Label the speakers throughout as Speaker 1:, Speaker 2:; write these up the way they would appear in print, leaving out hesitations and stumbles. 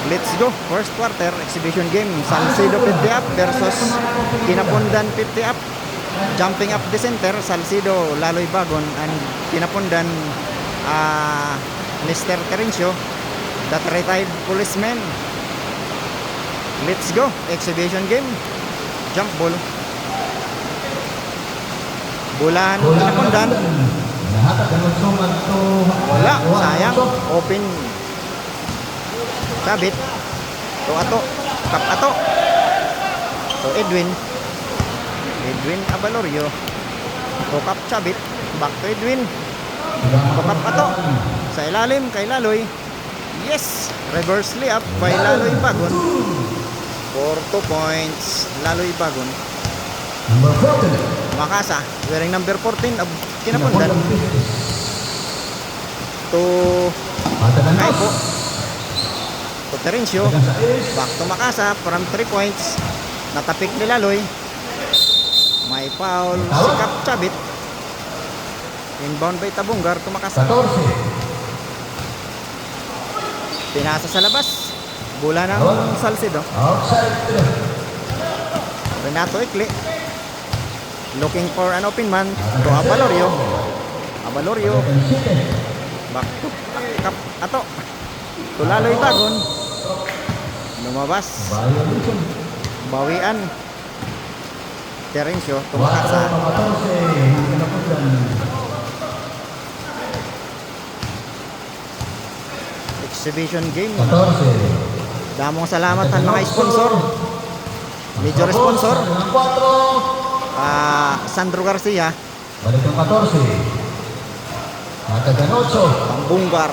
Speaker 1: Let's go. First quarter exhibition game. Salcido 50 up versus Kinapundan 50 up. Jumping up the center, Salcido Laloy Bagon and Kinapundan Mr. Terencio, that retired policeman. Let's go. Exhibition game. Jump ball. Bulan Kinapundan. Wala, sayang. Open. Sabit. To Ato. Kap Ato. To Edwin Abalorio. To Kap Sabit. Back to Edwin. To Kap Ato. Sa ilalim kay Laloy. Yes! Reverse layup by Laloy Bagon. For 2 points, Laloy Bagon. Makasa, wearing number 14 of Kinapundan. To Kaipo. To Terencio. Back to Makasa from 3 points. Natapik ni Laloy. May foul si Kap Chabit. Inbound by Tabunggar to Makasa. Pinasa sa labas. Bola ng Salcido. Renato Ikli. Looking for an open man to Abalorio. Back to Kap Ato. To Laloy Bagon. Lumabas. Bawian. Terencio to Makasa. Exhibition game. Damong salamat ang mga sponsor. Major sponsor. Sandro Garcia.
Speaker 2: Balik ang 14. Matagan 8.
Speaker 1: Pambunggar.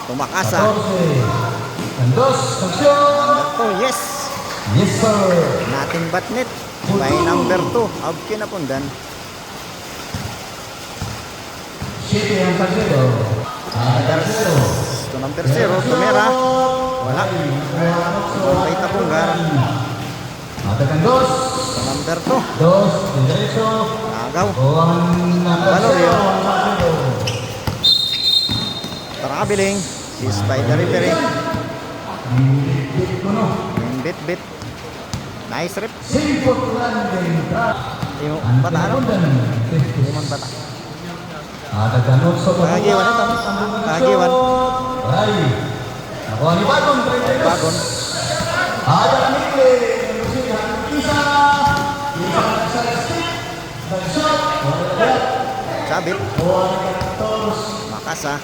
Speaker 1: Tumakasa.
Speaker 2: 14. Andos, aksyon.
Speaker 1: Yes.
Speaker 2: Yes, sir.
Speaker 1: Nothing but net. By number 2 of Kinapundan.
Speaker 2: City ang Salcido.
Speaker 1: To number 0. Tumera. Wala. By Tabunggar.
Speaker 2: Matagan 2.
Speaker 1: To number 2.
Speaker 2: 2. Diretso.
Speaker 1: Agaw.
Speaker 2: Valorio.
Speaker 1: Traveling. Is by the referee. Bit. Nice rip. Yung bata ano? Yung bata.
Speaker 2: Matagan 8.
Speaker 1: Kagiwan ito. Kagiwan.
Speaker 2: Ay. Nakuha ni Bagon.
Speaker 1: Bagon.
Speaker 2: Ada Mikli.
Speaker 1: Sabit. Makasa.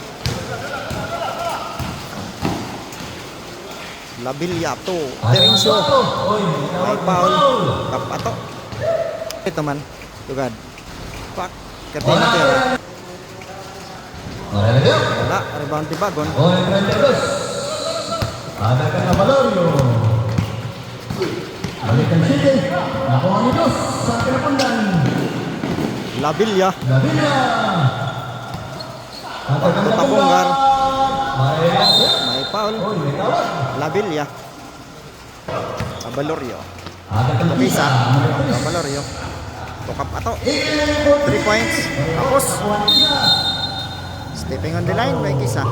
Speaker 1: Labilyato. Terencio. May foul. Kap Ato. Ito man. Tugad. Pak. Katina tira. Wala. Rebound di Bagon.
Speaker 2: Ada ka na Valorio. Balikan City. Nakuha ni Dos sa Kinapundan.
Speaker 1: Labilya.
Speaker 2: Matagan na
Speaker 1: Tabunggar.
Speaker 2: May
Speaker 1: May foul. Labilya. Abalorio.
Speaker 2: ada ka na
Speaker 1: Pisa. Abalorio. Tukap Ato. 3 points. Tapos. Stepping on the line by Kisa.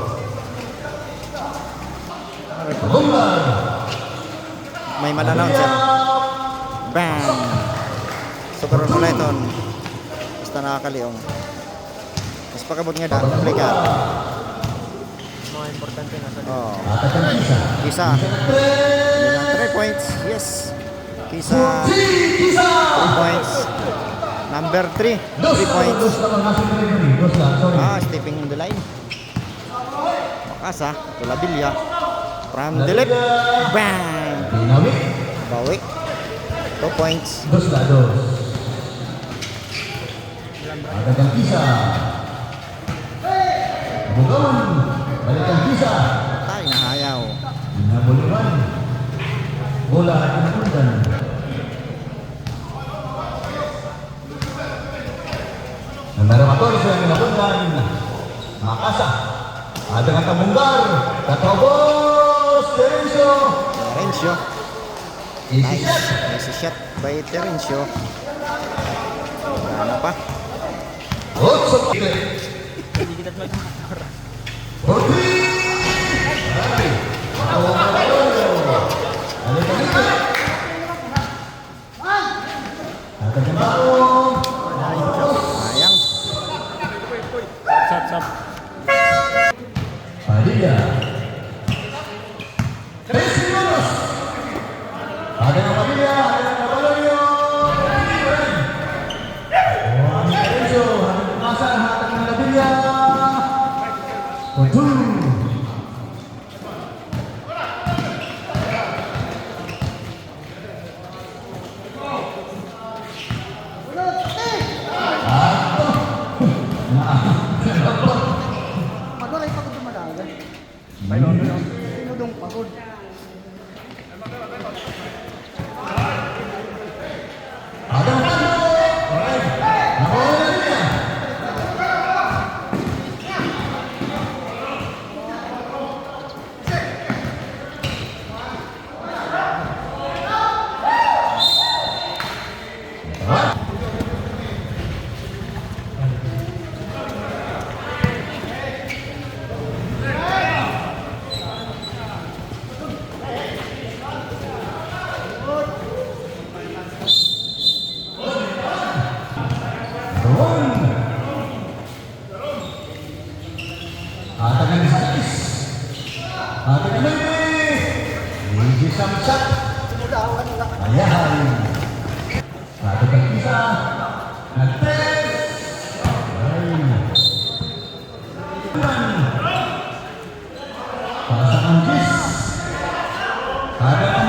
Speaker 1: May man-announcer. Bang! Super Mulaton. Basta nakakaliong. Mas pagkabot nga plika. Mga importante na sa Kisa. Bilang 3 points. Yes. Kisa. 3 points. Number 3. 3 points. Stepping on the line. Makasa. Tulabilya. From the left. Bang! Bawi. 2 points.
Speaker 2: Ada kang Kisa. Bukawan. Balik kang Kisa.
Speaker 1: Tay, nahayaw.
Speaker 2: Nabuluhan. Bola Kinapundan. Numero 14 ang Kinapundan. Makasa. Ada kang Tabunggar. Katobos. Terencio.
Speaker 1: Terencio. Nice. Nice shot by Terencio. Wala na pa.
Speaker 2: Otso. Ay. 3 segundos. Ada yang Padilla, ada yang Caballero. Juan Lorenzo, ada pemasan, ada yang Padilla. Untuk
Speaker 1: Pagod ay pagod dumalaga. Sino dong pagod?
Speaker 2: ada yang Pando. Alright. Nakuha na niya. Ron. Atakan di Satis. Atakan lagi. Luigi Samsak. Ayahan. Atakan Isa. Nates. Pasangan Jis. Ada